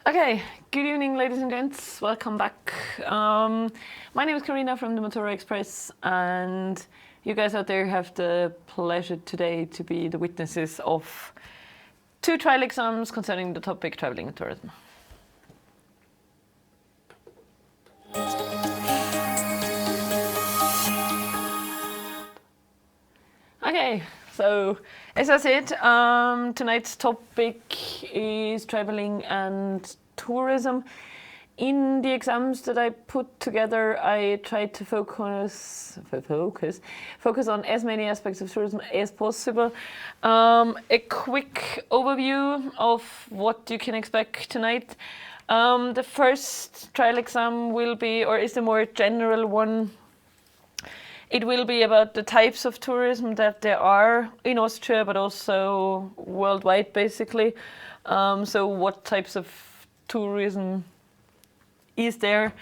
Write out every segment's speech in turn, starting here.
Okay, good evening, ladies and gents. Welcome back. My name is Karina from the Matura Express, and you guys out there have the pleasure today to be the witnesses of 2 trial exams concerning the topic traveling and tourism. Okay, so as I said, tonight's topic is traveling and tourism. In the exams that I put together, I tried to focus on as many aspects of tourism as possible. A quick overview of what you can expect tonight. The first trial exam will be, or is the more general one. It will be about the types of tourism that there are in Austria, but also worldwide, basically. So what types of tourism is there?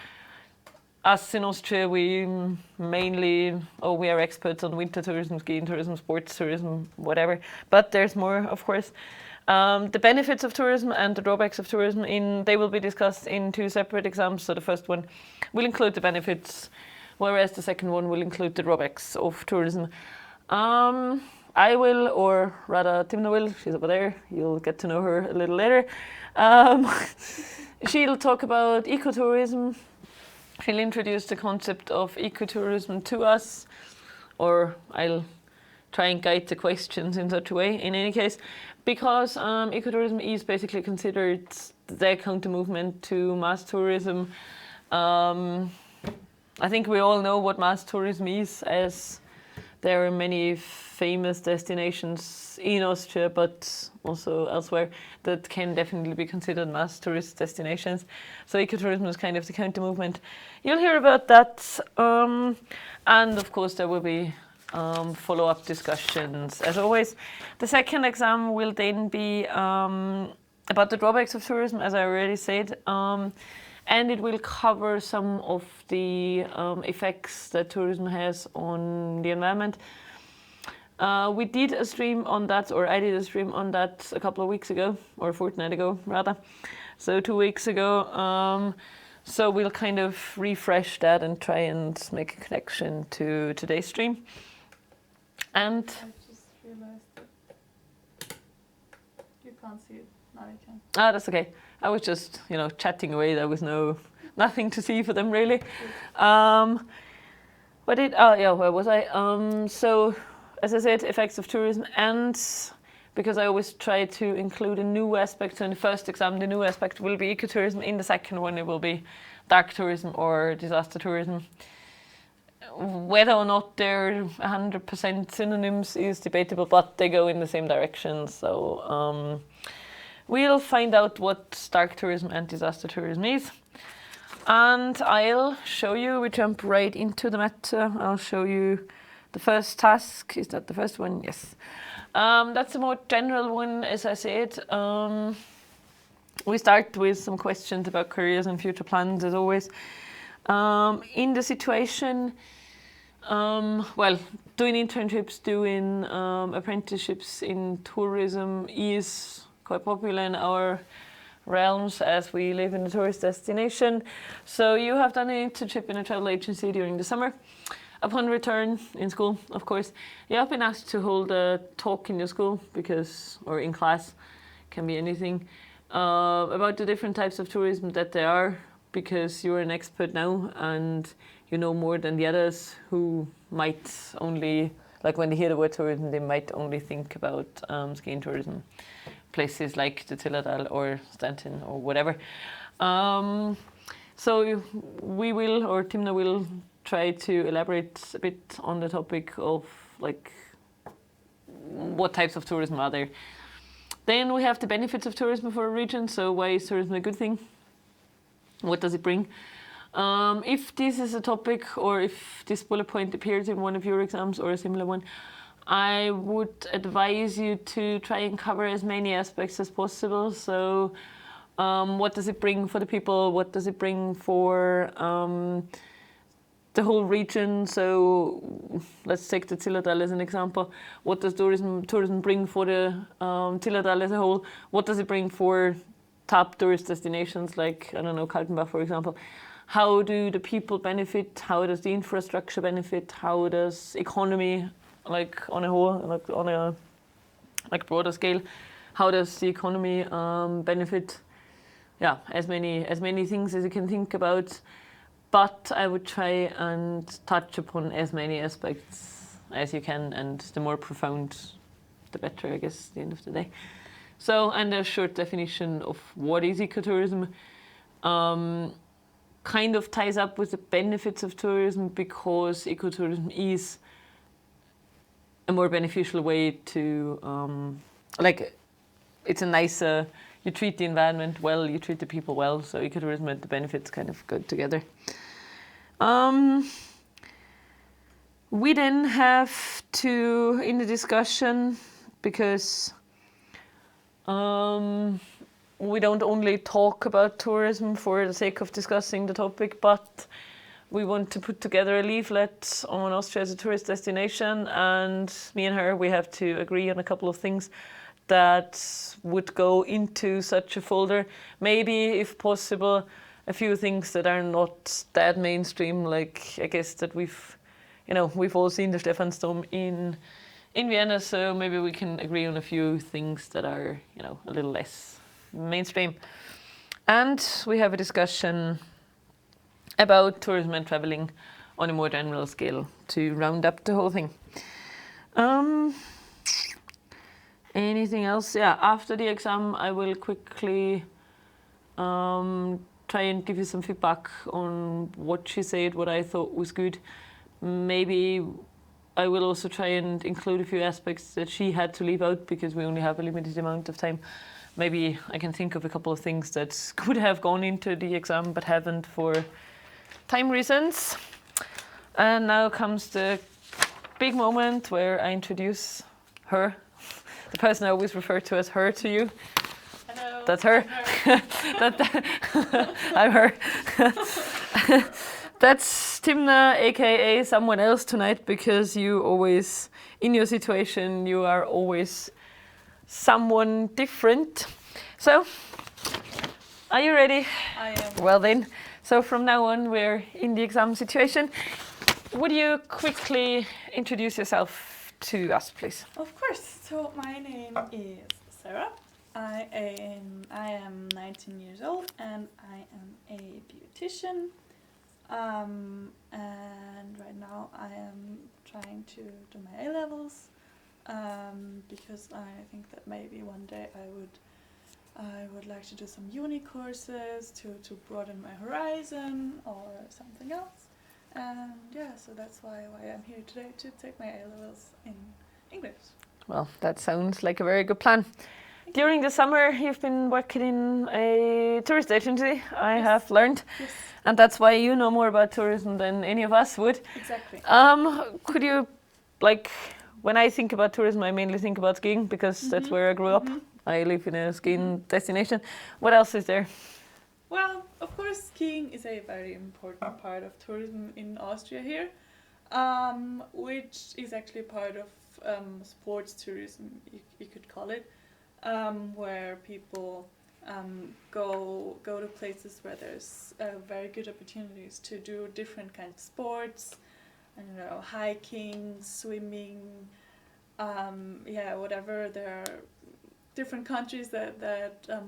Us in Austria, we are experts on winter tourism, skiing tourism, sports tourism, whatever. But there's more, of course. The benefits of tourism and the drawbacks of tourism, they will be discussed in 2 separate exams. So the first one will include the benefits, whereas the second one will include the drawbacks of tourism. I will, or rather Timna will, she's over there, you'll get to know her a little later. She'll talk about ecotourism. She'll introduce the concept of ecotourism to us, or I'll try and guide the questions in such a way, in any case, because ecotourism is basically considered the counter movement to mass tourism. I think we all know what mass tourism is, as there are many famous destinations in Austria, but also elsewhere, that can definitely be considered mass tourist destinations. So ecotourism is kind of the counter movement. You'll hear about that, and of course there will be follow-up discussions as always. The second exam will then be about the drawbacks of tourism, as I already said. And it will cover some of the effects that tourism has on the environment. We did a stream on that, or I did a stream on that a couple of weeks ago, or a fortnight ago, rather. So 2 weeks ago. So we'll kind of refresh that and try and make a connection to today's stream. And I just realized that you can't see it. Now you can. Ah, that's okay. I was just, chatting away. There was nothing to see for them really. Where was I? So, as I said, effects of tourism, and because I always try to include a new aspect. So in the first exam, the new aspect will be ecotourism. In the second one, it will be dark tourism or disaster tourism. Whether or not they're 100% synonyms is debatable, but they go in the same direction. So. We'll find out what dark tourism and disaster tourism is. And I'll show you, we jump right into the matter. I'll show you the first task. Is that the first one? Yes. That's a more general one, as I said. We start with some questions about careers and future plans, as always. In the situation, doing internships, doing apprenticeships in tourism is quite popular in our realms, as we live in a tourist destination. So you have done an internship in a travel agency during the summer. Upon return in school, of course, you have been asked to hold a talk in your school, or in class, can be anything, about the different types of tourism that there are, because you're an expert now and you know more than the others who might only, like when they hear the word tourism, they might only think about skiing tourism. Places like the Zillertal or Stanton or whatever. So we will, or Timna will, try to elaborate a bit on the topic of what types of tourism are there. Then we have the benefits of tourism for a region. So why is tourism a good thing? What does it bring? If this is a topic, or if this bullet point appears in one of your exams or a similar one, I would advise you to try and cover as many aspects as possible. So what does it bring for the people? What does it bring for the whole region? So let's take the Zillertal as an example. What does tourism bring for the Zillertal as a whole? What does it bring for top tourist destinations like, I don't know, Kaltenbach, for example, how do the people benefit? How does the infrastructure benefit? How does economy, like on a whole, like on a broader scale, how does the economy benefit? Yeah, as many things as you can think about. But I would try and touch upon as many aspects as you can, and the more profound, the better, I guess, at the end of the day. So, and a short definition of what is ecotourism kind of ties up with the benefits of tourism, because ecotourism is a more beneficial way to, it's a nicer, you treat the environment well, you treat the people well, so ecotourism and the benefits kind of go together. We then have to, in the discussion, because we don't only talk about tourism for the sake of discussing the topic, but we want to put together a leaflet on Austria as a tourist destination, and me and her, we have to agree on a couple of things that would go into such a folder. Maybe, if possible, a few things that are not that mainstream, like I guess that we've all seen the Stephansdom in Vienna, so maybe we can agree on a few things that are, a little less mainstream. And we have a discussion about tourism and traveling on a more general scale to round up the whole thing. Anything else? Yeah, after the exam, I will quickly try and give you some feedback on what she said, what I thought was good. Maybe I will also try and include a few aspects that she had to leave out because we only have a limited amount of time. Maybe I can think of a couple of things that could have gone into the exam but haven't for time reasons. And now comes the big moment where I introduce her, the person I always refer to as her to you. Hello. That's her. I'm her. That's Timna, aka someone else tonight, because you always, in your situation, you are always someone different. So, are you ready? I am. Well then, so from now on we're in the exam situation. Would you quickly introduce yourself to us, please? Of course. So my name is Sarah. I am 19 years old and I am a beautician. And right now I am trying to do my A-levels because I think that maybe one day I would like to do some uni courses to broaden my horizon or something else. And yeah, so that's why I'm here today, to take my A-levels in English. Well, that sounds like a very good plan. During the summer, you've been working in a tourist agency, I have learned. Yes. And that's why you know more about tourism than any of us would. Exactly. Could you, when I think about tourism, I mainly think about skiing because that's where I grew up. I live in a skiing destination. What else is there? Well, of course, skiing is a very important part of tourism in Austria here, which is actually part of sports tourism, you could call it, where people go to places where there's very good opportunities to do different kinds of sports, I don't know, hiking, swimming, whatever. There are different countries that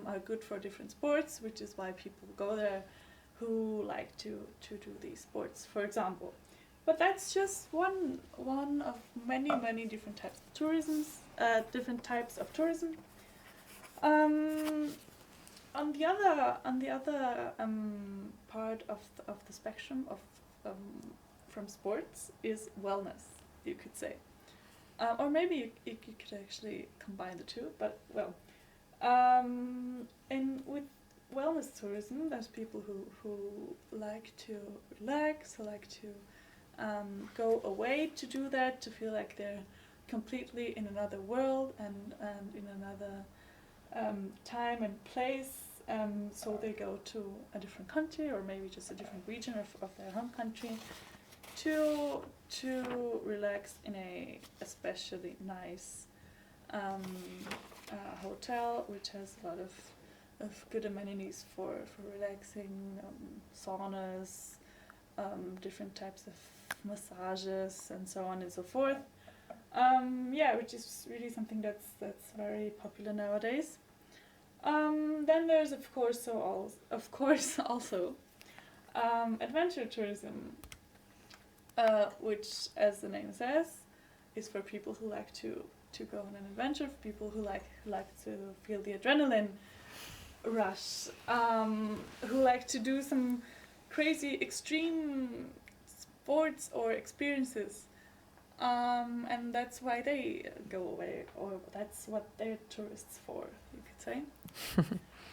are good for different sports, which is why people go there who like to do these sports, for example. But that's just one of many different types of tourism. On the other part of the spectrum of from sports is wellness, you could say, or maybe you could actually combine the two. But well, and with wellness tourism, there's people who like to relax, who like to go away to do that, to feel like they're completely in another world and in another time and place. So they go to a different country or maybe just a different region of their home country to relax in a especially nice hotel which has a lot of good amenities for relaxing, saunas, different types of massages, and so on and so forth. Which is really something that's very popular nowadays. Then there's of course also adventure tourism, which, as the name says, is for people who like to go on an adventure, for people who like to feel the adrenaline rush, who like to do some crazy extreme sports or experiences. And that's why they go away, or that's what they're tourists for, you could say.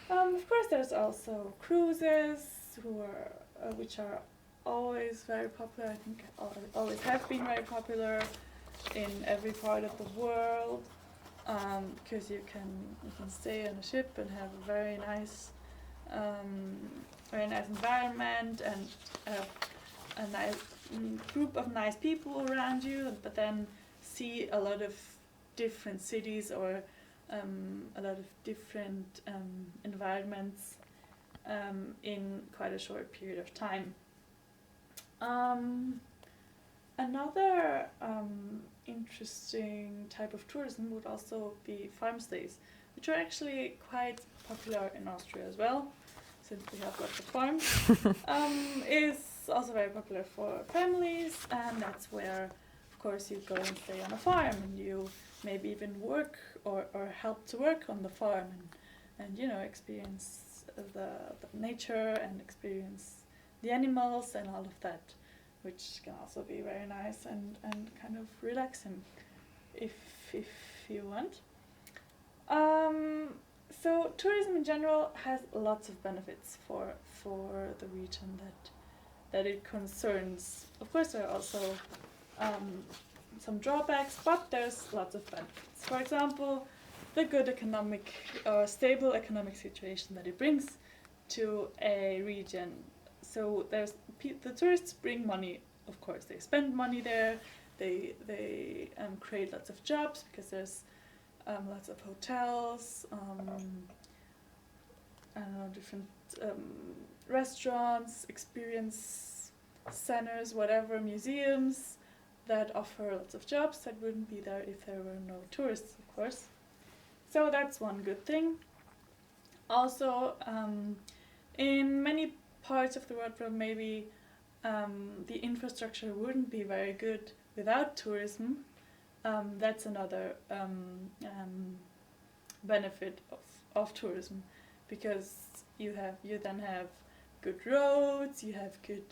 Of course, there's also cruises, which are always very popular. I think always have been very popular in every part of the world, because you can stay on a ship and have a very nice environment and have a nice group of nice people around you, but then see a lot of different cities or a lot of different environments in quite a short period of time. Another interesting type of tourism would also be farm stays, which are actually quite popular in Austria as well, since we have lots of farms. Is also very popular for families, and that's where, of course, you go and stay on a farm, and you maybe even work or help to work on the farm, and experience the nature and experience the animals and all of that, which can also be very nice and kind of relaxing if you want. So tourism in general has lots of benefits for the region that it concerns. Of course, there are also some drawbacks, but there's lots of benefits. For example, the good economic or stable economic situation that it brings to a region. So the tourists bring money. Of course, they spend money there. They create lots of jobs because there's lots of hotels. I don't know, different restaurants, experience centers, whatever, museums that offer lots of jobs that wouldn't be there if there were no tourists, of course. So that's one good thing. Also, in many parts of the world where maybe the infrastructure wouldn't be very good without tourism, that's another benefit of tourism, because you then have good roads, you have good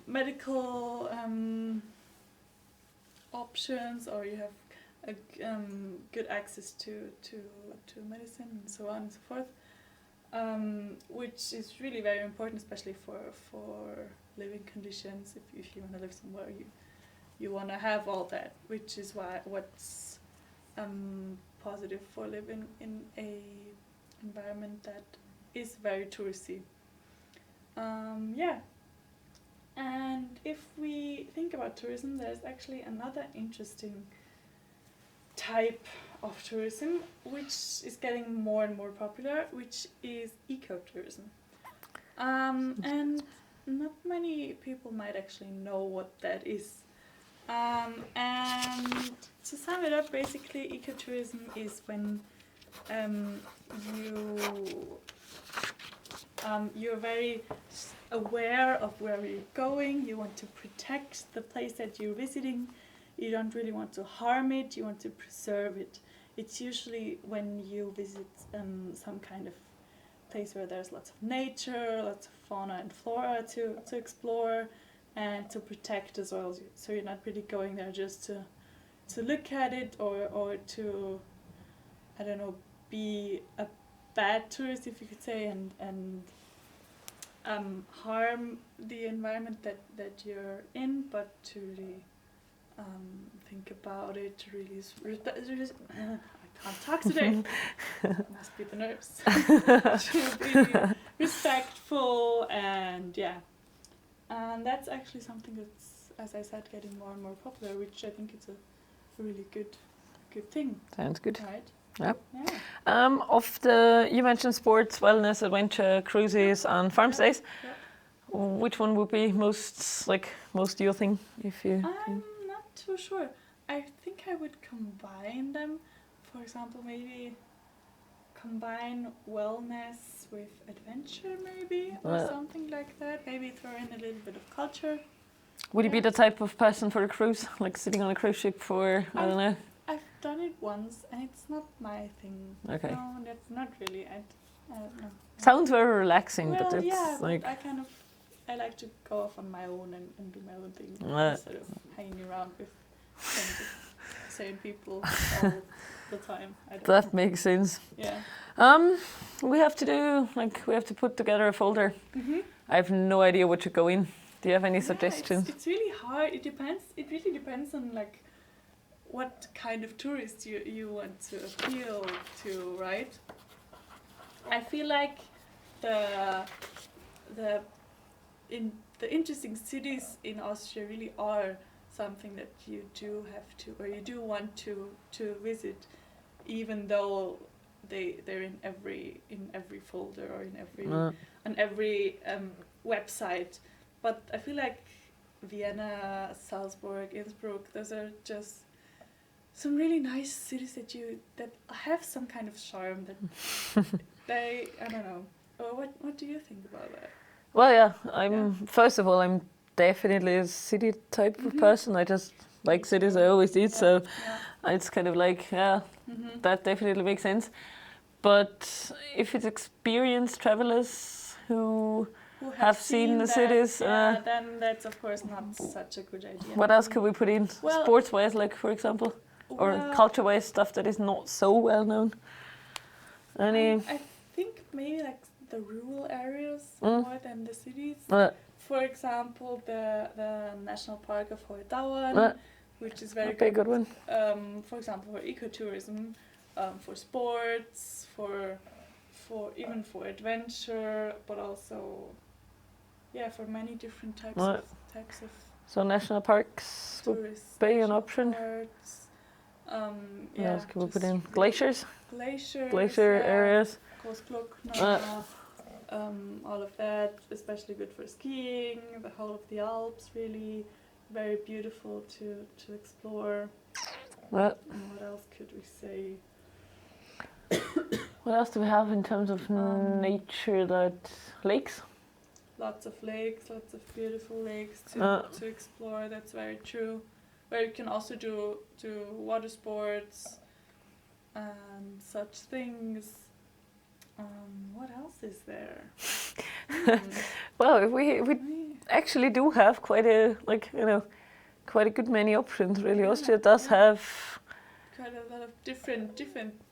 medical options, or you have a good access to medicine and so on and so forth, which is really very important, especially for living conditions. If you want to live somewhere, you want to have all that, which is what's positive for living in a environment that is very touristy. And if we think about tourism, there's actually another interesting type of tourism which is getting more and more popular, which is ecotourism. And not many people might actually know what that is. And to sum it up, basically, ecotourism is when you're very aware of where you're going. You want to protect the place that you're visiting. You don't really want to harm it. You want to preserve it. It's usually when you visit some kind of place where there's lots of nature, lots of fauna and flora to explore and to protect as well. So you're not really going there just to look at it or to, I don't know, be a bad tourist, if you could say, and harm the environment that you're in, but to really think about it, to really I can't talk today. Must be the nerves. To be respectful and that's actually something that's, as I said, getting more and more popular, which I think is a really good thing. Sounds good. Right? Yeah. Yeah. You mentioned sports, wellness, adventure, cruises, and farm stays. Yeah. Which one would be most your thing, if you? I'm not too sure. I think I would combine them. For example, maybe combine wellness with adventure, maybe, or something like that. Maybe throw in a little bit of culture. Would you be the type of person for a cruise, like sitting on a cruise ship for, I don't know? I've done it once, and it's not my thing. Okay. No, that's not really. I don't know. Sounds very relaxing, Well, but it's yeah, like... but I like to go off on my own and do my own thing instead of hanging around with same people all the time. That makes sense. Yeah. We have to put together a folder. Mm-hmm. I have no idea what should go in. Do you have any suggestions? It's really hard. It depends. It really depends on like what kind of tourist you want to appeal to, right? I feel like the interesting cities in Austria really are something that you do have to, or you do want to visit, even though they're in every folder or on every website. But I feel like Vienna, Salzburg, Innsbruck, those are just some really nice cities that have some kind of charm that I don't know. What do you think about that? Well, yeah. First of all, I'm definitely a city type of person. I just like cities. I always did. So it's kind of like, that definitely makes sense. But if it's experienced travelers who have seen the cities, then that's of course not such a good idea. What else could we put in? Well, sports-wise, like for example, or culture-wise stuff that is not so well known. I think maybe like the rural areas more than the cities. For example, the National Park of Hohe Tauern, which is very good one. For example, for ecotourism, for sports, for even for adventure, but also for many different types of. So national parks would be an option. What else can we put in? Glaciers. Glacier areas. All of that, especially good for skiing. The whole of the Alps, really very beautiful to explore. What else could we say? What else do we have in terms of nature? Lakes? Lots of lakes, lots of beautiful lakes to explore. That's very true. Where you can also do water sports and such things. What else is there? Well, we actually do have quite a good many options. Really, Austria does have quite a lot of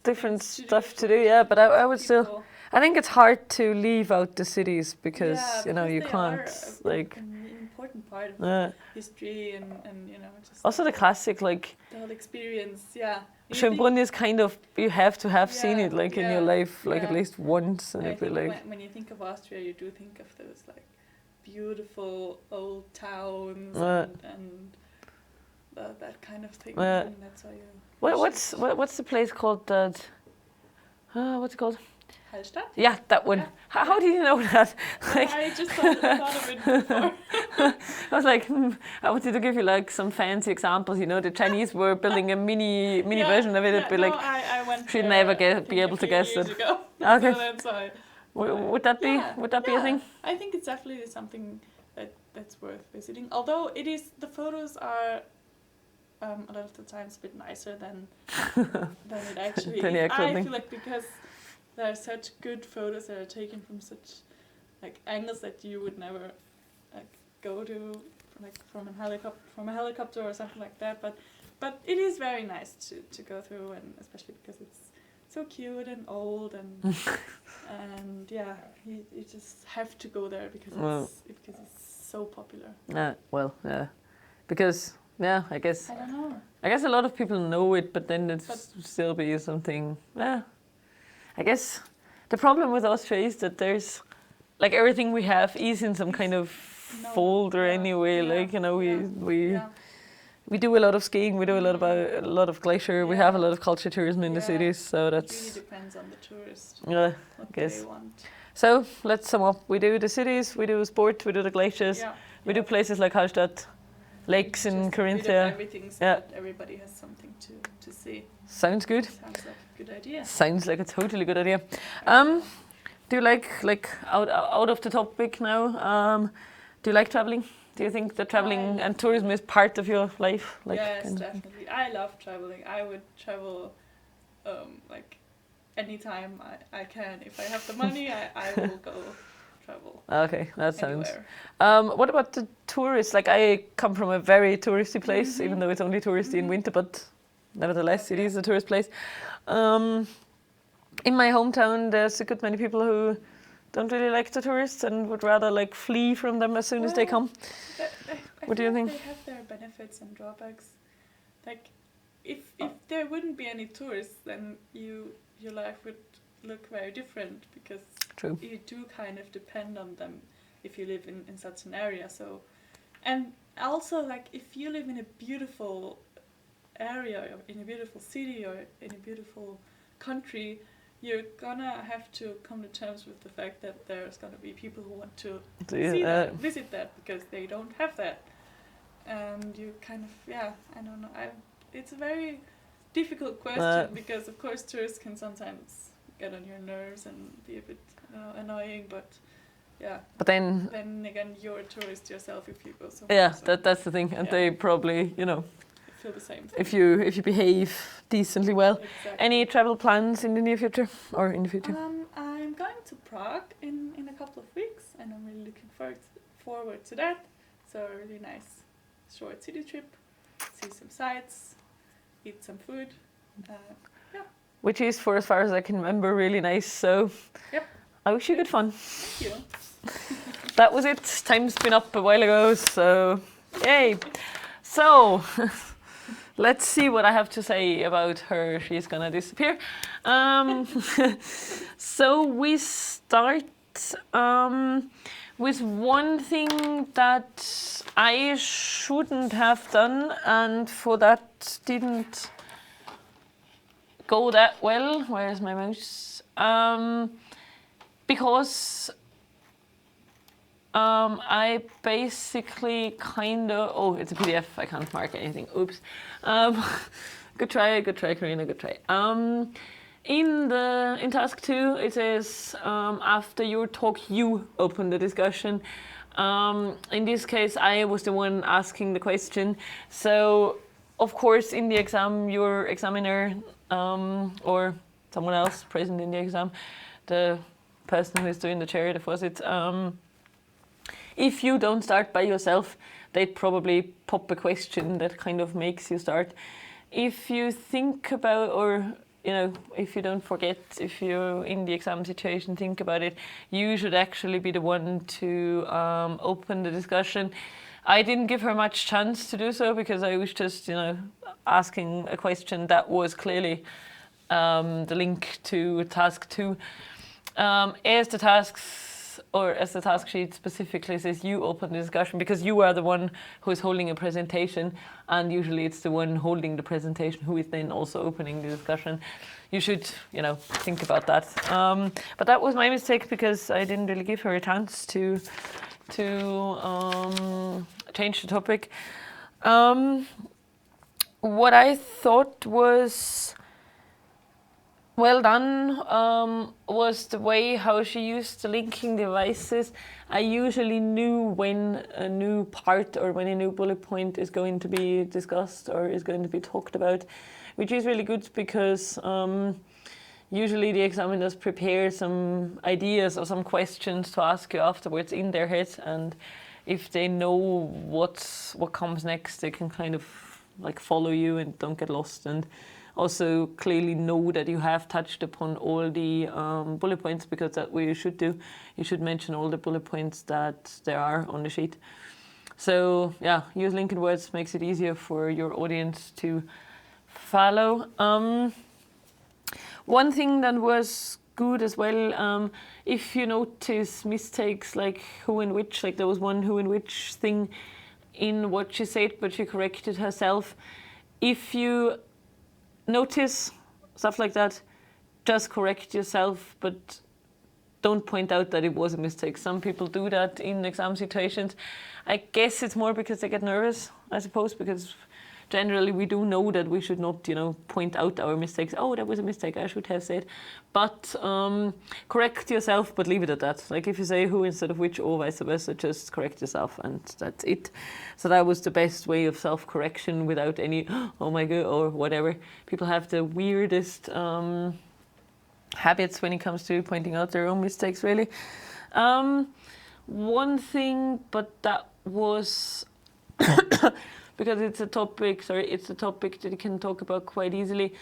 different stuff to do. Yeah, but I would still. I think it's hard to leave out the cities because you can't an important part of history and just also the classic the whole experience. Schönbrunn is kind of, you have to have seen it in your life at least once, and when you think of Austria, you do think of those beautiful old towns and that kind of thing. And that's why you. What's the place called that? What's it called? Hallstatt? Yeah, that one. How did you know that? I just thought of it before. I was like, I wanted to give you some fancy examples. The Chinese were building a mini version of it. It'd be I went she'd never be able to guess it. Ago. Okay. So that's why. Would that be a thing? I think it's definitely something that's worth visiting. Although the photos are a lot of the times a bit nicer than it actually is. I feel like because there are such good photos that are taken from such angles that you would never go to from a helicopter or something like that. But it is very nice to go through, and especially because it's so cute and old and you just have to go there because it's so popular. Because I guess I don't know. I guess a lot of people know it, but then still be something. I guess the problem with Austria is that there's everything we have is in some kind of folder anyway. we do a lot of skiing. We do a lot of glacier. We have a lot of culture tourism in the cities. So It that's really depends on the tourist. yeah. What guess. they want. So let's sum up. We do the cities. We do sport. We do the glaciers. Yeah. We do places like Hallstatt, lakes in Just a bit of Carinthia. everything, so Yeah. that everybody has something to see. Sounds good. Sounds like a good idea. Sounds like a totally good idea. Do you like out of the topic now? Do you like traveling? Do you think that traveling and tourism is part of your life? Like, Yes, kind of- definitely. I love traveling. I would travel like anytime I can. If I have the money, I will go travel Okay, that sounds. anywhere. What about the tourists? Like, I come from a very touristy place, even though it's only touristy in winter, but nevertheless, it is a tourist place. In my hometown, there's a good many people who don't really like the tourists and would rather like flee from them as soon as they come. I What do you feel think? They have their benefits and drawbacks. Like, if there wouldn't be any tourists, then your life would look very different, because True. you do kind of depend on them if you live in such an area. So, and also, like, if you live in a beautiful area, or in a beautiful city, or in a beautiful country, you're gonna have to come to terms with the fact that there's gonna be people who want to see that, visit that, because they don't have that. And you kind of, I don't know. It's a very difficult question, because of course tourists can sometimes get on your nerves and be a bit annoying, but But then again, you're a tourist yourself if you go somewhere. yeah, so that's the thing, and they probably, feel the same thing. if you behave decently well. Exactly. Any travel plans in the near future or in the future? I'm going to Prague in a couple of weeks, and I'm really looking forward to that. So a really nice short city trip, see some sights, eat some food. Which is, for as far as I can remember, really nice. So Yep. I wish you good fun. Thank you. That was it. Time's been up a while ago, so yay. So let's see what I have to say about her. She's gonna disappear. So we start with one thing that I shouldn't have done, and for that didn't go that well. Where's my mouse? Because I basically kind of... Oh, it's a PDF. I can't mark anything. Oops. Good try, Karina. Good try. In task 2, it says after your talk, you open the discussion. In this case, I was the one asking the question. So, of course, in the exam, your examiner or someone else present in the exam, the person who's doing the chair, the Vorsitz, if you don't start by yourself, they'd probably pop a question that kind of makes you start. If you think about, or if you don't forget, if you're in the exam situation, think about it, you should actually be the one to open the discussion. I didn't give her much chance to do so, because I was just, asking a question that was clearly the link to task 2. As the task sheet specifically says, you open the discussion, because you are the one who is holding a presentation, and usually it's the one holding the presentation who is then also opening the discussion. You should, think about that. But that was my mistake, because I didn't really give her a chance to change the topic. What I thought was well done was the way how she used the linking devices. I usually knew when a new part or when a new bullet point is going to be discussed or is going to be talked about, which is really good, because usually the examiners prepare some ideas or some questions to ask you afterwards in their head, and if they know what comes next, they can kind of like follow you and don't get lost, and also clearly know that you have touched upon all the bullet points, because that's what you should do. You should mention all the bullet points that there are on the sheet. So yeah, use linked words, makes it easier for your audience to follow. One thing that was good as well, if you notice mistakes like who and which, like there was one who and which thing, in what she said, but she corrected herself. If you notice stuff like that, just correct yourself, but don't point out that it was a mistake. Some people do that in exam situations. I guess it's more because they get nervous, I suppose, because generally we do know that we should not, point out our mistakes. Oh, that was a mistake, I should have said. But correct yourself, but leave it at that. Like if you say who instead of which or vice versa, just correct yourself and that's it. So that was the best way of self-correction without any, oh my God, or whatever. People have the weirdest habits when it comes to pointing out their own mistakes, really. One thing, but that was... because it's a topic that you can talk about quite easily.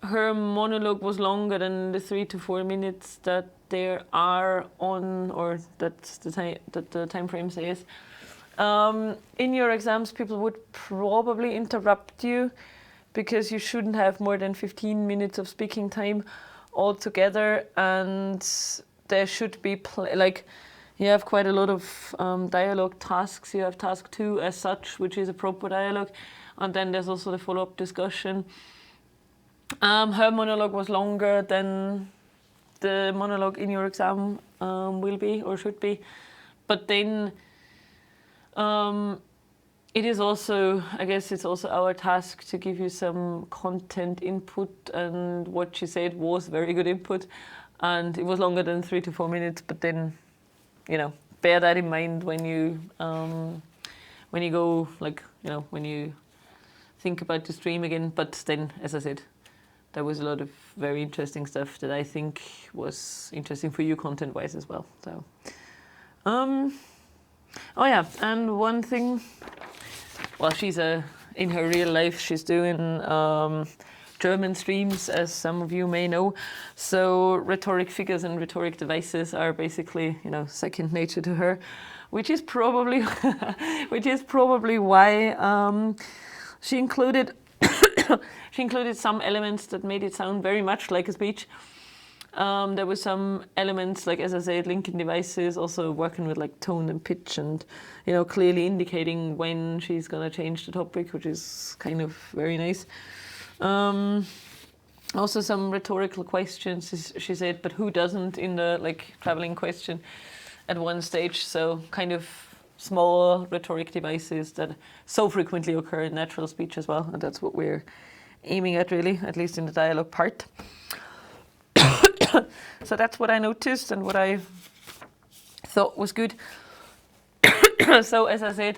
Her monologue was longer than the 3 to 4 minutes that there are on, or that's the time that the time frame says. In your exams, people would probably interrupt you because you shouldn't have more than 15 minutes of speaking time altogether, and there should be you have quite a lot of dialogue tasks. You have task 2 as such, which is a proper dialogue, and then there's also the follow-up discussion. Her monologue was longer than the monologue in your exam will be or should be, but then it is also, I guess it's also our task to give you some content input, and what she said was very good input, and it was longer than 3 to 4 minutes, but then bear that in mind when you go, when you think about the stream again. But then, as I said, there was a lot of very interesting stuff that I think was interesting for you content-wise as well. So, oh yeah, and one thing, well, she's in her real life, she's doing German streams, as some of you may know. So rhetoric figures and rhetoric devices are basically, second nature to her, which is probably why she included some elements that made it sound very much like a speech. There were some elements, like as I said, linking devices, also working with tone and pitch, and clearly indicating when she's gonna change the topic, which is kind of very nice. Also some rhetorical questions, she said, but who doesn't in the traveling question at one stage. So kind of small rhetoric devices that so frequently occur in natural speech as well, and that's what we're aiming at, really, at least in the dialogue part. So that's what I noticed and what I thought was good. So as I said,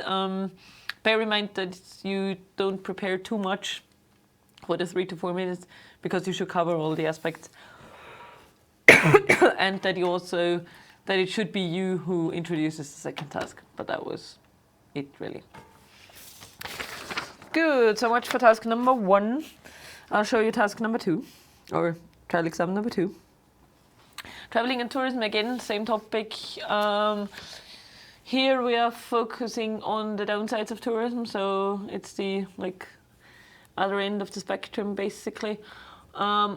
bear in mind that you don't prepare too much for the 3 to 4 minutes, because you should cover all the aspects. And that it should be you who introduces the second task. But that was it, really. Good, so much for task number 1. I'll show you task number 2, or trial exam number 2. Traveling and tourism, again, same topic. Here we are focusing on the downsides of tourism, so it's the other end of the spectrum, basically.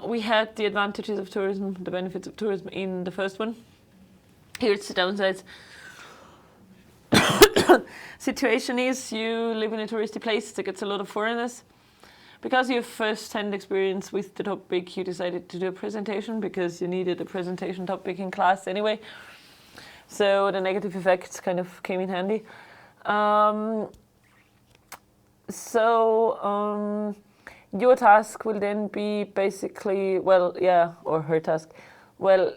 We had the advantages of tourism, the benefits of tourism in the first one. Here it's the downsides. Situation is you live in a touristy place that gets a lot of foreigners. Because you have first-hand experience with the topic, you decided to do a presentation because you needed a presentation topic in class anyway. So the negative effects kind of came in handy. Your task will then be basically, or her task. Well,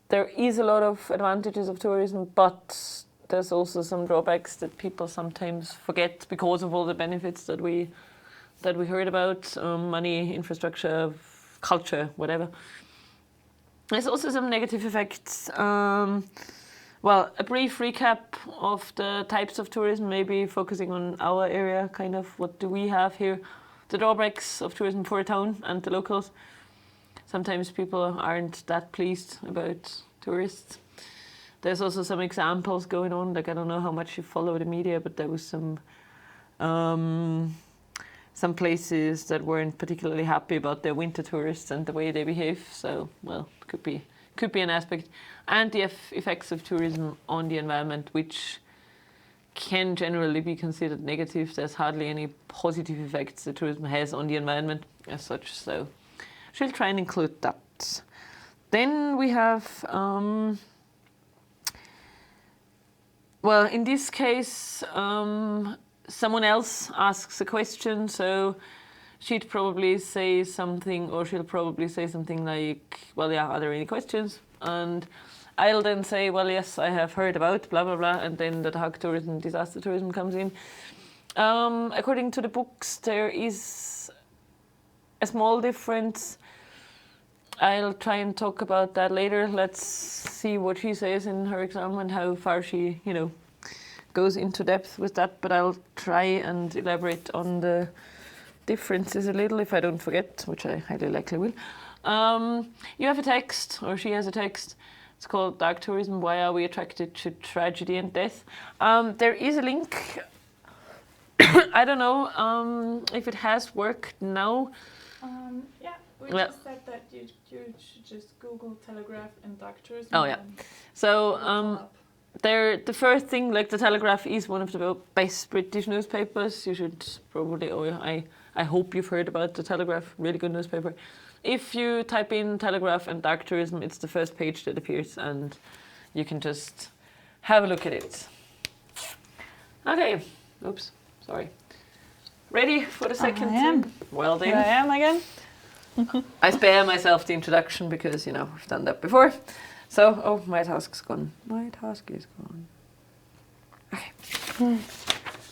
there is a lot of advantages of tourism, but there's also some drawbacks that people sometimes forget because of all the benefits that we heard about, money, infrastructure, culture, whatever. There's also some negative effects. Well, a brief recap of the types of tourism, maybe focusing on our area, kind of what do we have here. The drawbacks of tourism for a town and the locals. Sometimes people aren't that pleased about tourists. There's also some examples going on, I don't know how much you follow the media, but there was some places that weren't particularly happy about their winter tourists and the way they behave. So, well, could be an aspect. And the effects of tourism on the environment, which can generally be considered negative. There's hardly any positive effects that tourism has on the environment as such. So she'll try and include that. Then we have, well, in this case, someone else asks a question, so she'd probably say something, or she'll probably say something like, well, yeah, are there any questions? And I'll then say, well, yes, I have heard about blah, blah, blah, and then the dark tourism, disaster tourism comes in. According to the books, there is a small difference. I'll try and talk about that later. Let's see what she says in her exam and how far she, goes into depth with that. But I'll try and elaborate on the differences a little if I don't forget, which I highly likely will. You have a text, or she has a text. It's called Dark Tourism, Why Are We Attracted to Tragedy and Death? There is a link. I don't know if it has worked now. Yeah, we just said that you should just Google Telegraph and Dark Tourism. Oh, yeah. So the first thing, like the Telegraph is one of the best British newspapers. You should probably, I hope you've heard about the Telegraph, really good newspaper. If you type in Telegraph and Dark Tourism, it's the first page that appears, and you can just have a look at it. Okay, oops, sorry. Ready for the second thing? Well then. Here I am again. I spare myself the introduction because, I've done that before. So, my task's gone. My task is gone. Okay.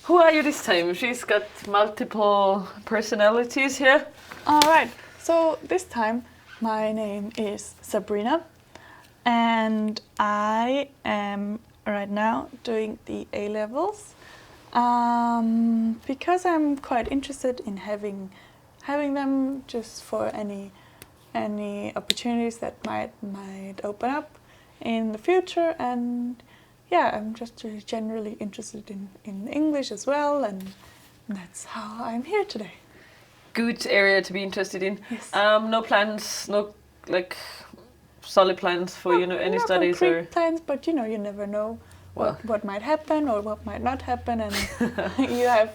Who are you this time? She's got multiple personalities here. All right. So this time, my name is Sabrina, and I am right now doing the A-levels because I'm quite interested in having them just for any opportunities that might open up in the future. And yeah, I'm just generally interested in English as well, and that's how I'm here today. Good area to be interested in. Yes. No plans, no solid plans for any studies or plans, but you never know what might happen or what might not happen, and you have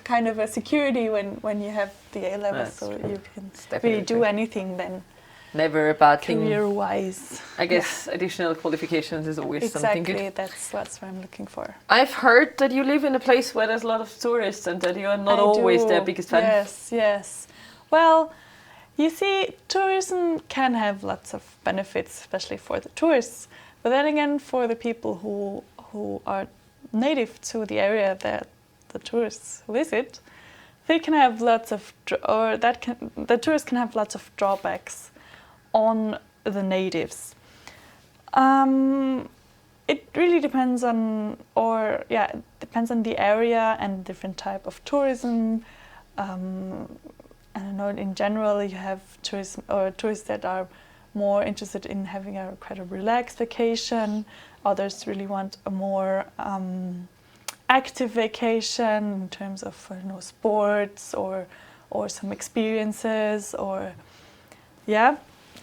kind of a security when you have the A-levels, so you can really do anything then. Never a bad thing. Career-wise. I guess additional qualifications is always something good. Exactly, that's what I'm looking for. I've heard that you live in a place where there's a lot of tourists and that you are not always their biggest fan. Yes. Well, you see, tourism can have lots of benefits, especially for the tourists. But then again, for the people who are native to the area that the tourists visit, they can have the tourists can have lots of drawbacks on the natives. It really depends on, the area and different type of tourism. I don't know, in general you have tourists that are more interested in having a kind of relaxed vacation. Others really want a more active vacation in terms of sports or some experiences, or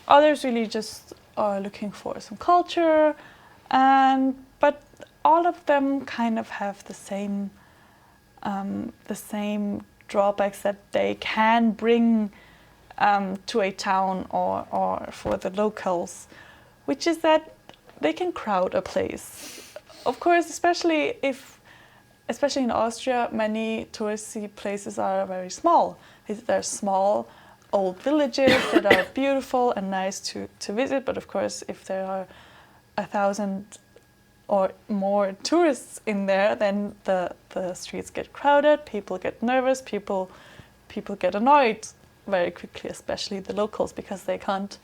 others really just are looking for some culture, but all of them kind of have the same drawbacks that they can bring to a town or for the locals, which is that they can crowd a place. Of course, especially in Austria, many touristy places are very small. They're small old villages that are beautiful and nice to visit, but of course if there are 1,000 or more tourists in there, then the streets get crowded, people get nervous, people get annoyed very quickly, especially the locals, because they can't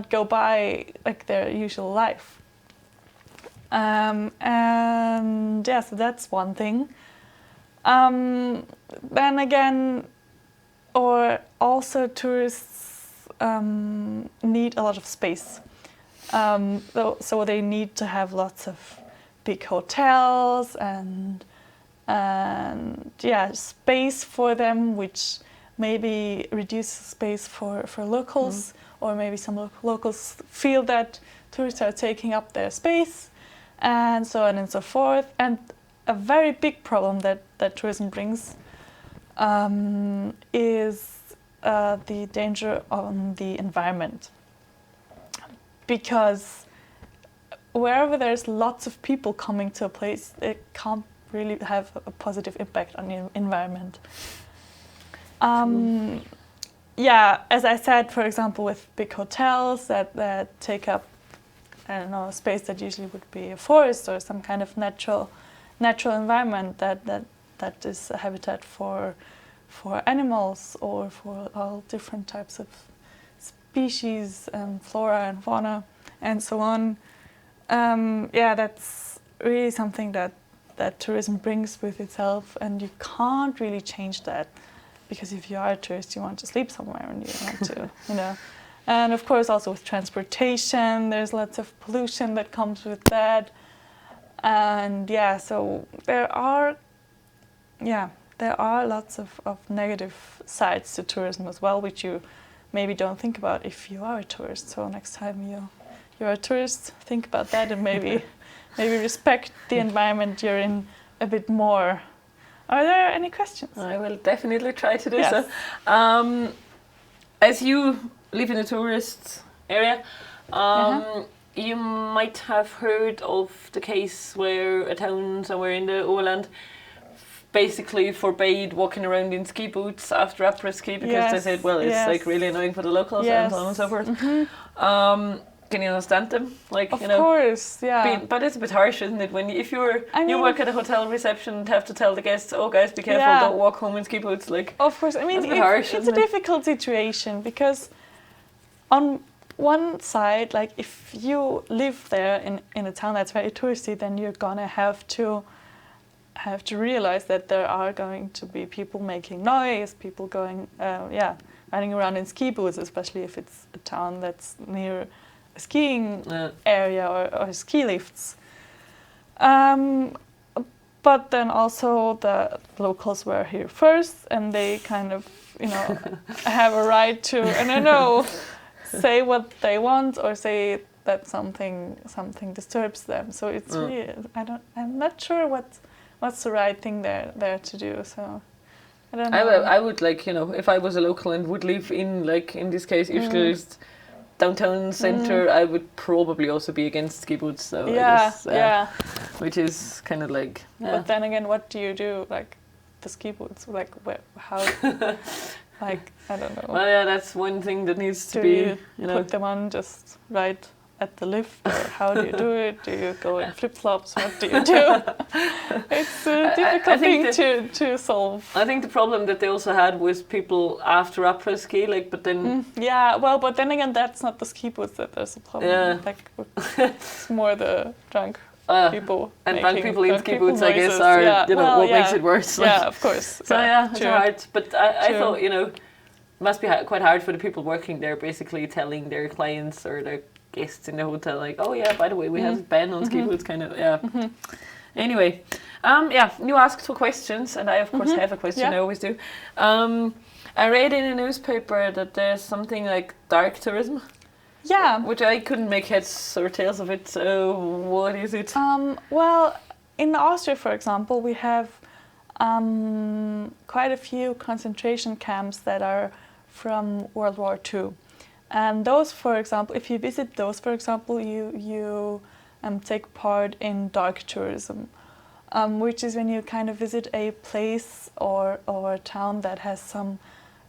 go by like their usual life. So that's one thing. Then again, or also tourists need a lot of space. So they need to have lots of big hotels and space for them, which maybe reduces space for locals, or maybe some locals feel that tourists are taking up their space, and so on and so forth. And a very big problem that tourism brings is the danger on the environment. Because wherever there's lots of people coming to a place, it can't really have a positive impact on the environment. Yeah, as I said, for example, with big hotels that take up, I don't know, a space that usually would be a forest or some kind of natural environment that is a habitat for animals or for all different types of species and flora and fauna and so on. Yeah, that's really something that tourism brings with itself, and you can't really change that, because if you are a tourist, you want to sleep somewhere and you want to, you know. And of course, also with transportation, there's lots of pollution that comes with that. And yeah, so there are lots of negative sides to tourism as well, which you maybe don't think about if you are a tourist. So next time you're a tourist, think about that and maybe respect the environment you're in a bit more. Are there any questions? I will definitely try to do Yes. so. As you live in a tourist area, you might have heard of the case where a town somewhere in the Åland basically forbade walking around in ski boots after après-ski because they said, well, it's like really annoying for the locals and so on and so forth. Can you understand them? Like, Of you know, course, yeah. but it's a bit harsh, isn't it? When if you work at a hotel reception and have to tell the guests, oh guys, be careful, don't walk home in ski boots. Like, of course, I mean, that's a bit harsh, it's a difficult situation, because on one side, like if you live there in a town that's very touristy, then you're gonna have to realize that there are going to be people making noise, people going, running around in ski boots, especially if it's a town that's near a skiing area or ski lifts. But then also the locals were here first, and they kind of, you know, have a right to, I don't know, say what they want or say that something disturbs them. So it's really, I'm not sure what's the right thing there to do. So I don't know. I would, like, you know, if I was a local and would live in, like, in this case, Yrjlst downtown center, I would probably also be against ski boots. So I guess, which is kind of like. Yeah. But then again, what do you do? Like the ski boots, like how? Like, I don't know. Well, yeah, that's one thing that needs to be, you know. Put them on just right at the lift, or how do you do it? Do you go in flip-flops? What do you do? It's a difficult thing to solve. I think the problem that they also had was people after après-ski, like, but then... but then again, that's not the ski boots that there's a problem. Yeah. Like, it's more the drunk people. And drunk people in ski boots, noises. I guess, are, what makes it worse. Like. Yeah, of course. So it's hard. But I thought, you know, it must be quite hard for the people working there, basically telling their clients or their guests in the hotel, like, oh yeah, by the way, we have a ban on ski boots, kind of, Anyway, you asked for questions, and I of course have a question. I always do. I read in a newspaper that there's something like dark tourism. Yeah. Which I couldn't make heads or tails of it. So what is it? Well, in Austria, for example, we have quite a few concentration camps that are from World War II. And those, for example, if you visit those, for example, you take part in dark tourism, which is when you kind of visit a place or a town that has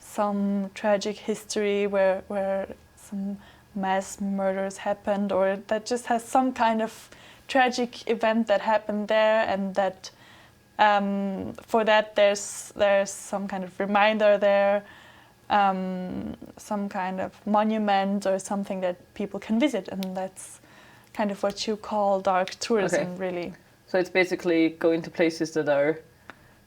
some tragic history where some mass murders happened, or that just has some kind of tragic event that happened there, and that for that there's some kind of reminder there. Some kind of monument or something that people can visit, and that's kind of what you call dark tourism, really. So it's basically going to places that are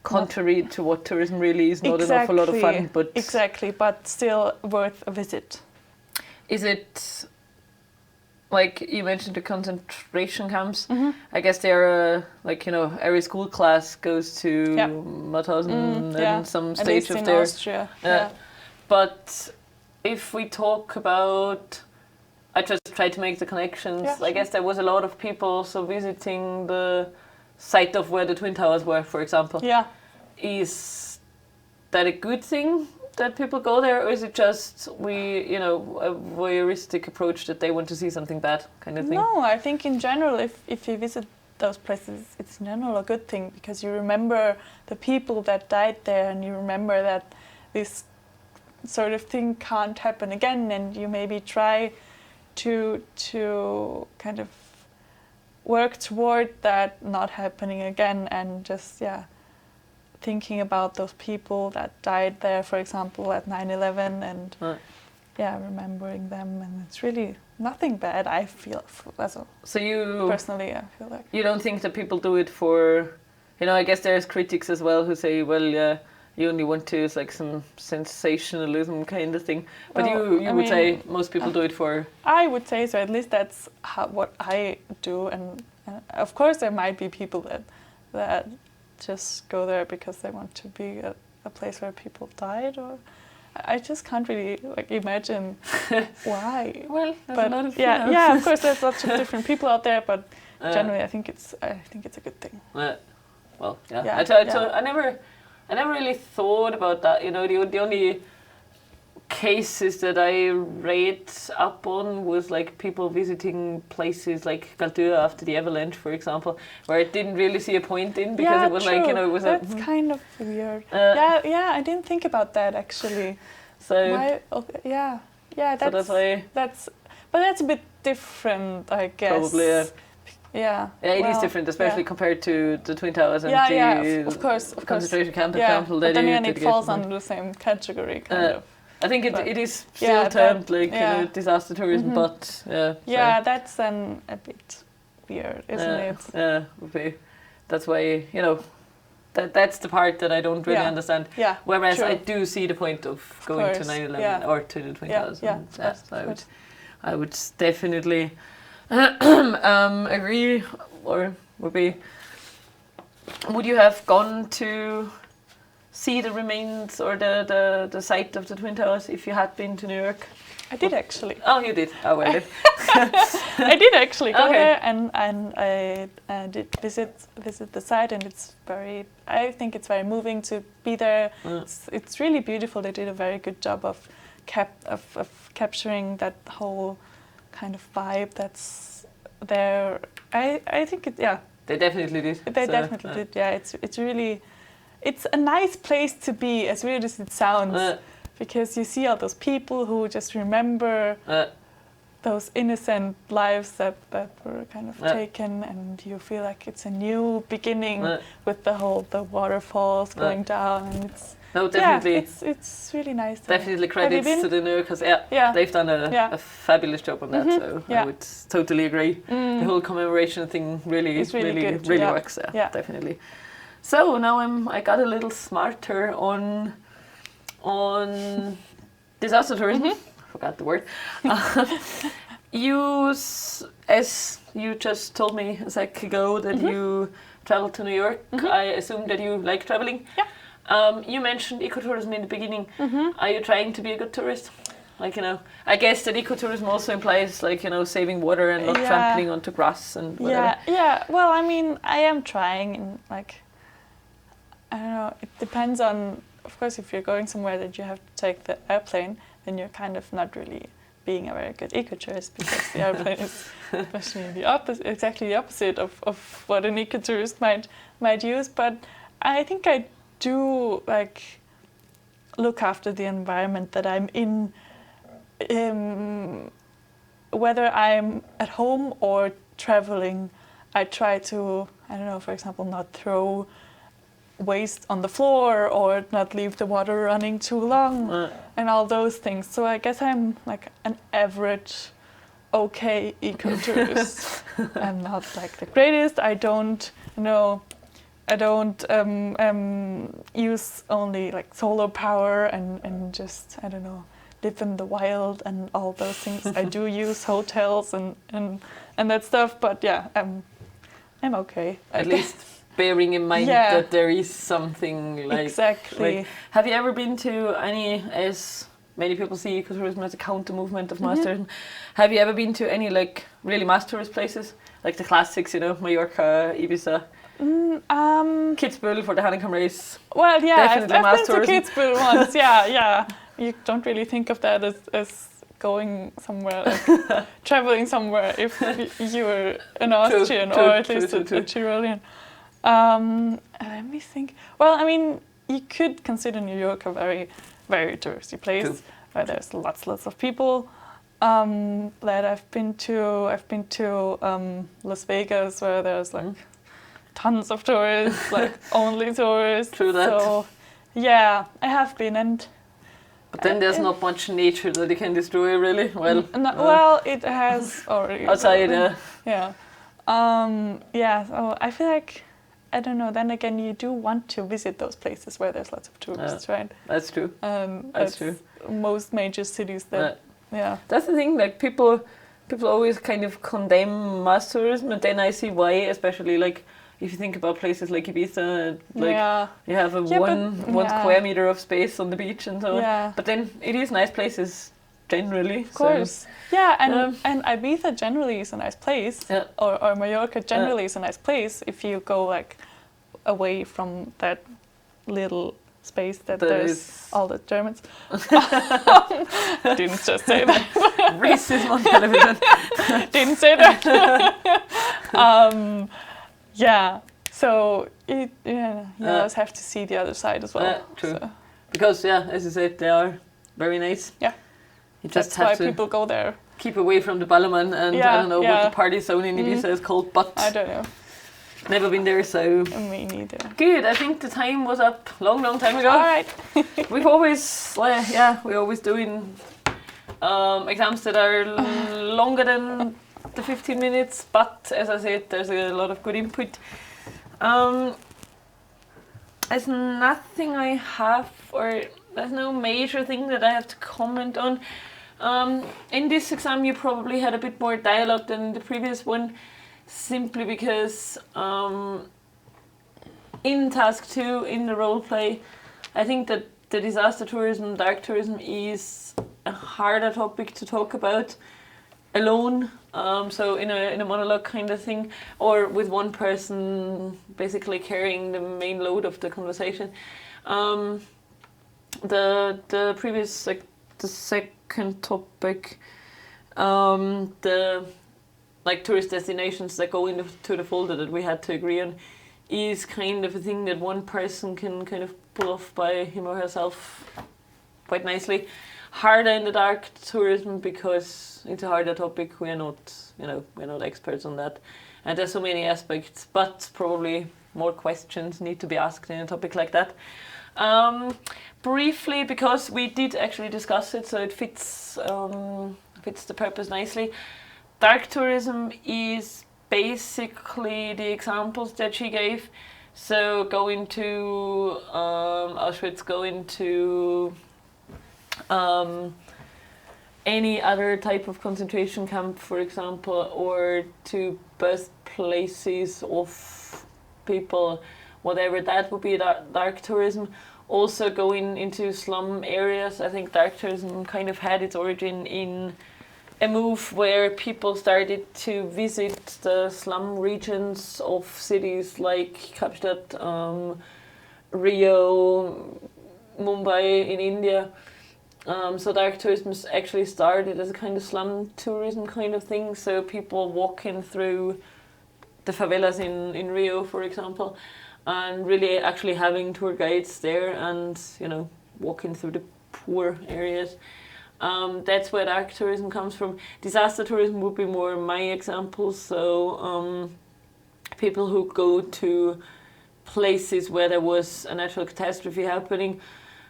contrary to what tourism really is, not an awful lot of fun, but... Exactly, but still worth a visit. Is it, like you mentioned the concentration camps, I guess they're, like, you know, every school class goes to Mauthausen and some stage of their... Austria. But if we talk about, I just try to make the connections. I guess there was a lot of people also visiting the site of where the Twin Towers were, for example. Yeah. Is that a good thing that people go there, or is it just a voyeuristic approach that they want to see something bad kind of thing? No, I think in general, if you visit those places, it's in general a good thing, because you remember the people that died there, and you remember that this sort of thing can't happen again, and you maybe try to kind of work toward that not happening again, and just thinking about those people that died there, for example, at 9/11, and remembering them, and it's really nothing bad, I feel. So you personally, I feel like you don't think that people do it for, I guess there's critics as well who say, well, you only want to, it's like some sensationalism kind of thing. But you would say most people do it for... I would say so. At least that's what I do. And of course there might be people that just go there because they want to be a place where people died. Or I just can't really imagine why. Well, but a lot of of course there's lots of different people out there. But generally, I think it's a good thing. I never really thought about that. The only cases that I read up on was like people visiting places like Galtua after the avalanche, for example, where I didn't really see a point in, because it was true. like, it was that's kind of weird. I didn't think about that actually. So that's why. But that's a bit different, I guess. Probably. Yeah, it is different, especially compared to the Twin Towers and of course. concentration camp example. But then again, it falls under the same category, kind of. I think it is still termed disaster tourism, but that's then a bit weird, isn't it? Yeah, that's why that's the part that I don't really understand. Yeah, whereas true. I do see the point of going to 9/11 or to the Twin Towers. So I would definitely agree, or would you have gone to see the remains or the site of the Twin Towers if you had been to New York? I did actually. Oh, you did? Oh, well. I did actually go there, and I did visit the site, and I think it's very moving to be there. It's really beautiful. They did a very good job of capturing that whole kind of vibe that's there. I think they definitely did. They definitely did. Yeah, it's really, it's a nice place to be, as weird as it sounds, because you see all those people who just remember those innocent lives that were kind of taken, and you feel like it's a new beginning with the waterfalls going down, and it's definitely it's really nice. Definitely credits to the New Yorkers. They've done a fabulous job on that. So I would totally agree. The whole commemoration thing really works. Definitely. So now I got a little smarter on disaster tourism. Forgot the word. As you just told me a sec ago that you traveled to New York, I assume that you like traveling. Yeah. You mentioned ecotourism in the beginning. Are you trying to be a good tourist? I guess that ecotourism also implies saving water and not trampling onto grass and whatever. Yeah. Well, I mean, I am trying, and I don't know. It depends on, of course, if you're going somewhere that you have to take the airplane, then you're kind of not really being a very good ecotourist, because the airplane is especially exactly the opposite of what an ecotourist might use. But I think I do look after the environment that I'm in, whether I'm at home or traveling. I try to, for example, not throw waste on the floor, or not leave the water running too long, and all those things. So I guess I'm an average okay ecotourist. I'm not the greatest. I don't use only solar power and just live in the wild and all those things. I do use hotels and that stuff, but I'm okay. At least bearing in mind that there is something exactly. Have you ever been to any, as many people see ecotourism as a counter movement of mass tourism, have you ever been to any really mass tourist places, like the classics, Mallorca, Ibiza? Kitzbühel for the Hanekom race. Well, yeah, Definitely I've mass been to tourism. Kitzbühel once. Yeah. You don't really think of that as going somewhere, like traveling somewhere, if you're an Austrian or at least a Tyrolean. Let me think. Well, I mean, you could consider New York a very, very touristy place where there's lots of people. That I've been to Las Vegas, where there's like tons of tourists, like only tourists. True that. So yeah, I have been, but then there's not much nature that you can destroy, really. Well, well, it has already. Outside, yeah. So I feel like, I don't know. Then again, you do want to visit those places where there's lots of tourists, right? That's true. That's true. Most major cities that. Yeah. That's the thing. Like people always kind of condemn mass tourism, and then I see why. Especially like if you think about places like Ibiza, like you have one square meter of space on the beach and so on. But then it is nice places generally. Of course. Yeah, and Ibiza generally is a nice place. Yeah. Or Mallorca generally is a nice place if you go like away from that little space that there's all the Germans. Didn't just say that. Racism on television. Didn't say that. So you always have to see the other side as well. True. So. Because as you said, they are very nice. Yeah. You just That's have why to people go there. Keep away from the Ballermann and I don't know what the party zone in Ibiza is called, but I don't know. Never been there, so me neither. Good. I think the time was up long time ago. All right. We've always we always doing exams that are longer than the 15 minutes, but as I said, there's a lot of good input. There's nothing I have, or there's no major thing that I have to comment on. In this exam, you probably had a bit more dialogue than the previous one, simply because in task 2, in the role play, I think that the disaster tourism, dark tourism is a harder topic to talk about alone. So in a monologue kind of thing, or with one person basically carrying the main load of the conversation. The previous, like the second topic, the like tourist destinations that go into the folder that we had to agree on, is kind of a thing that one person can kind of pull off by him or herself quite nicely. Harder in the dark tourism because it's a harder topic. We're not experts on that, and there's so many aspects. But probably more questions need to be asked in a topic like that. Briefly, because we did actually discuss it, so it fits the purpose nicely. Dark tourism is basically the examples that she gave. So going to Auschwitz, going to any other type of concentration camp, for example, or to birthplaces of people, whatever, that would be dark tourism. Also going into slum areas. I think dark tourism kind of had its origin in a move where people started to visit the slum regions of cities like Kapstadt, Rio, Mumbai in India. So dark tourism actually started as a kind of slum tourism kind of thing. So people walking through the favelas in Rio, for example, and really actually having tour guides there and, walking through the poor areas. That's where dark tourism comes from. Disaster tourism would be more my example. So people who go to places where there was a natural catastrophe happening.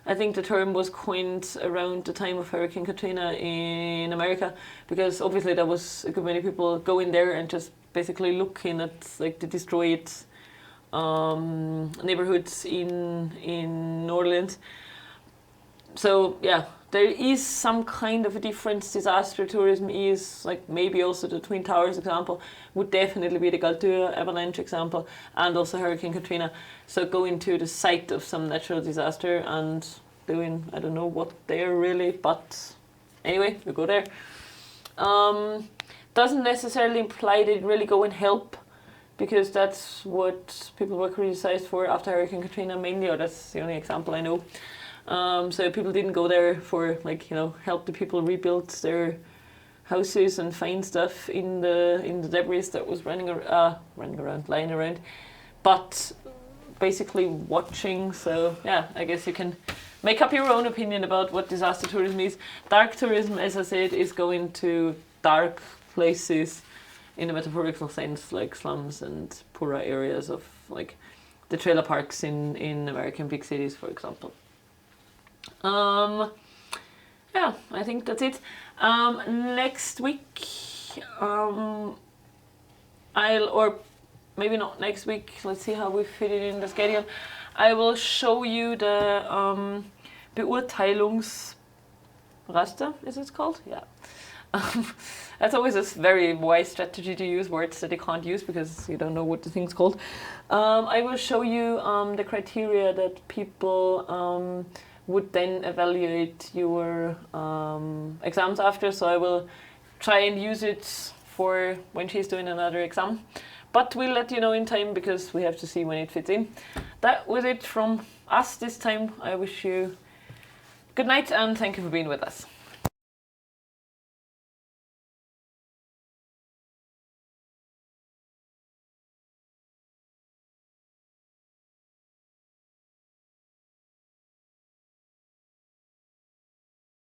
I think the term was coined around the time of Hurricane Katrina in America, because obviously there was a good many people going there and just basically looking at like the destroyed neighborhoods in New Orleans. So yeah, there is some kind of a difference. Disaster tourism is like maybe also the Twin Towers example would definitely be the Galtura avalanche example, and also Hurricane Katrina. So going to the site of some natural disaster and doing, I don't know what there really, but anyway, we go there. Doesn't necessarily imply that you really go and help because that's what people were criticized for after Hurricane Katrina mainly, or that's the only example I know. So people didn't go there for help the people rebuild their houses and find stuff in the debris that was lying around, but basically watching. So yeah, I guess you can make up your own opinion about what disaster tourism is. Dark tourism, as I said, is going to dark places in a metaphorical sense, like slums and poorer areas of like the trailer parks in American big cities, for example. Yeah, I think that's it. Next week, or maybe not next week, let's see how we fit it in the schedule. I will show you the Beurteilungsraster, is it called? Yeah. That's always a very wise strategy to use words that you can't use because you don't know what the thing's called. I will show you the criteria that people would then evaluate your exams after. So I will try and use it for when she's doing another exam. But we'll let you know in time because we have to see when it fits in. That was it from us this time. I wish you good night and thank you for being with us.